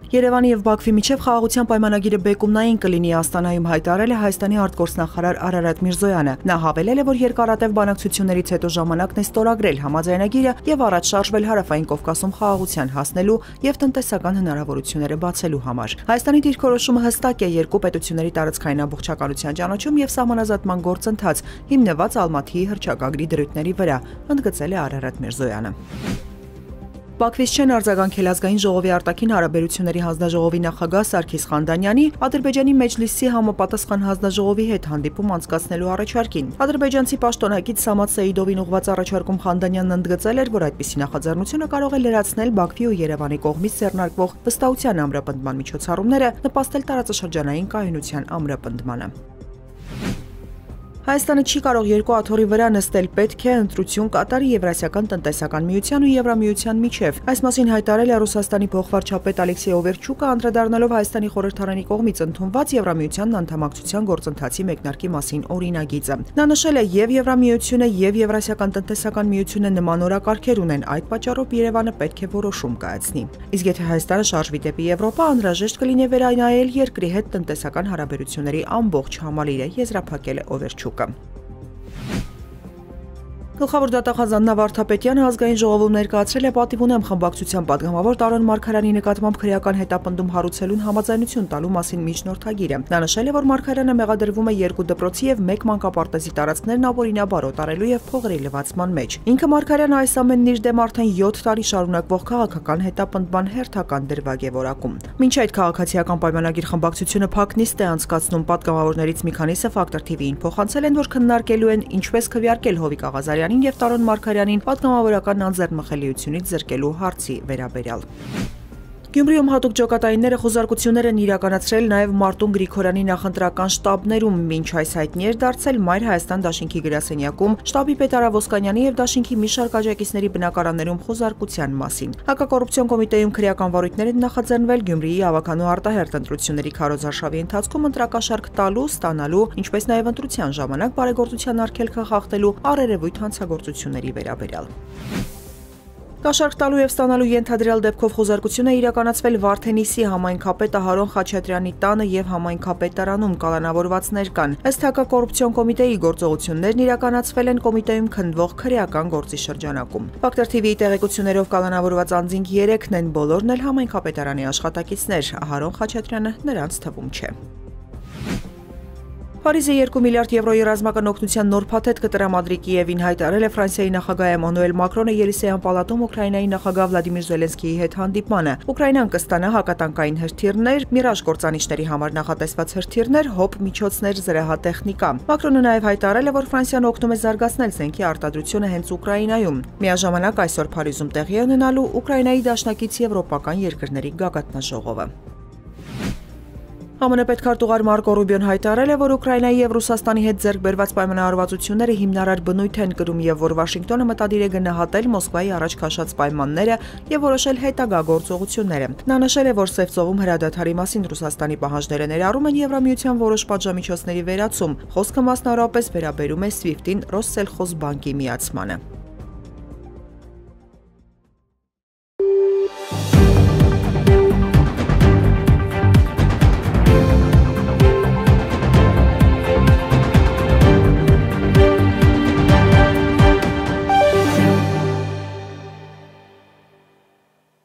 Երևանի եւ Բաքվի միջև խաղաղության պայմանագիրը բեկումնային կլինի, Աստանայում հայտարարել է Հայաստանի արտգործնախարար Արարատ Միրզոյանը։ Նա հավելել է, որ երկարատև բանակցություններից հետո ժամանակն է ստորագրել համաձայնագիրը եւ առաջ շարժվել Հարավային Կովկասում խաղաղության հասնելու եւ տնտեսական հնարավորությունները բացելու համար։ Հայաստանի դիրքորոշումը հստակ է երկու պետությունների տարածքային ամբողջականության ճանաչում եւ սահմանազատման գործընթաց, հիմնված Ալմաթիի հռչակագրի դրույթների վրա, ընդգծել է Արարատ Միրզոյանը։ Բաքվից չեն արձագանքել ազգային ժողովի արտաքին հարաբերությունների հանձնաժողովի նախագահ Սարգիս Խանդանյանի Ադրբեջանի Մեջլիսի համապատասխան հանձնաժողովի հետ հանդիպում անցկացնելու առաջարկին։ Ադրբեջանցի պաշտոնակից Սամաթ Սեիդովին ուղղված առաջարկում Խանդանյանն ընդգծել էր, որ այդպիսի նախաձեռնությունը կարող է լրացնել Բաքվի ու Երևանի կողմից ձեռնարկվող վստահության ամրապնդման միջոցառումները, նպաստել տարածաշրջանային կայունության ամրապնդմանը։ Հայաստանը չի կարող երկու աթոռի վրա նստել, պետք է ընտրություն կատարի Եվրասիական տնտեսական միության ու Եվրամիության միջև։ Այս մասին հայտարարել է Ռուսաստանի փոխվարչապետ Ալեքսեյ Օվերչուկը, անդրադառնալով Հայաստանի խորհրդարանի կողմից ընդունված Եվրամիության անդամակցության գործընթացի մեկնարկի մասին օրինագիծը։ Նա նշել է, եւ Եվրամիությունը եւ Եվրասիական տնտեսական միությունը նման օրակարգեր ունեն, այդ պատճառով Երևանը պետք է որոշում կայացնի։ Իսկ եթե Հայաստանը շարժվի դեպի Եվրոպա, անհրաժեշտ կլինի վերանայել երկրի հետ տնտեսական հարաբերությունների ամբողջ համալիրը, եզրափակել է Օվերչուկը։ Գլխավոր դատախազ Աննա Վարդապետյանը ազգային ժողովում ներկայացրել է պատիվունեմ խմբակցության պատգամավոր Տարոն Մարգարյանի նկատմամբ քրեական հետապնդում հարուցելուն համաձայնություն տալու մասին միջնորդագիրը։ Նա նշել է, որ Մարգարյանը մեղադրվում է 2 դպրոցի եւ 1 մանկապարտեզի տարածքներն ապօրինաբար օտարելու եւ փողերի լվացման մեջ։ Ինքը Մարգարյանը այս ամենն իր դեմ արդեն 7 տարի շարունակվող քաղաքական հետապնդման հերթական դրվագ է որակում։ Մինչ այդ քաղաքացիական պայմանագիր խմբակցությունը փակ նիստ է անցկացնում, պատգամավորներից մի քանիսը Ֆակտոր TV-ին փոխանցել են, որ քննարկելու են ինչպես քվեարկել Հովիկ Աղազարյանին եւ Տարոն Մարգարյանին պատգամավորական անձեռնմխելիությունից զրկելու հարցի վերաբերյալ։ Գյումրիում հատուկ ջոկատայինները խոզարկություններ են իրականացրել նաև Մարտուն Գրիգորյանի նախընտրական շտաբներում, մինչ այս հայտնի էր դարձել Մայր Հայաստան դաշինքի գրասենյակում շտաբի պետ Արա Ոսկանյանի եւ դաշինքի մի շարք աջակիցների բնակարաններում խոզարկության մասին։ Հակակոռուպցիոն կոմիտեում քրեական վարույթներ են նախաձեռնվել Գյումրիի ավականու արտահերթ ընտրությունների քարոզարշավի ընթացքում ընտրակաշարք տալու, ստանալու, ինչպես նաև ընտրության ժամանակ բարեգործության արգելքը խախտելու առերևույթ հանցագործությունների վերաբերյալ։ Կաշառք տալու եւ ստանալու ենթադրյալ դեպքով խոզարկություն է իրականացվել Վարդենիսի համայնքապետ Ահարոն Խաչատրյանի տանը եւ համայնքապետարանում կալանավորվածներ կան։ Ըստ հակակոռուպցիոն կոմիտեի գործողություններն իրականացվել են կոմիտեում քննվող քրեական գործի շրջանակում։ Ֆակտոր TV-ի տեղեկություններով կալանավորված անձինք 3-ն են, բոլորն էլ համայնքապետարանի աշխատակիցներ, Ահարոն Խաչատրյանը նրանց թվում չէ։ Փարիզը 2 միլիարդ եվրոյի ռազմական օգնության նոր փաթեթ կտրամադրի Կիևին, հայտարարել է Ֆրանսիայի նախագահ Էմանուել Մակրոնը Ելիսեյան պալատում Ուկրաինայի նախագահ Վլադիմիր Զելենսկիի հետ հանդիպմանը։ Ուկրաինան կստանա հակատանկային հրթիռներ, Միրաժ կործանիչների համար նախատեսված հրթիռներ, հոբ միջոցներ, զրահատեխնիկա։ Մակրոնը նաև հայտարարել է, որ Ֆրանսիան օգնում է զարգացնել զենքի արտադրությունը հենց Ուկրաինայում։ Միաժամանակ այսօր Փարիզում տեղի է ունենալու Ուկրաինայի դաշնակից եվրոպական երկրների գագաթնաժողովը։ ԱՄՆ պետքարտուղար Մարկո Ռուբիոն հայտարարել է, որ Ուկրաինայի եւ Ռուսաստանի հետ ձեռք բերված պայմանավորվածությունները հիմնարար բնույթ են կրում եւ որ Վաշինգտոնը մտադիր է գնահատել Մոսկվայի առաջ քաշած պայմանները եւ որոշել հետագա գործողությունները։ Նա նշել է, որ Սև ծովում հրադադարի մասին Ռուսաստանի պահանջները ներառում են Եվրամիության որոշ պատժամիջոցների վերացում։ Խոսքը մասնավորապես վերաբերում է SWIFT-ին Ռոսսելխոզ բանկի միացմանը։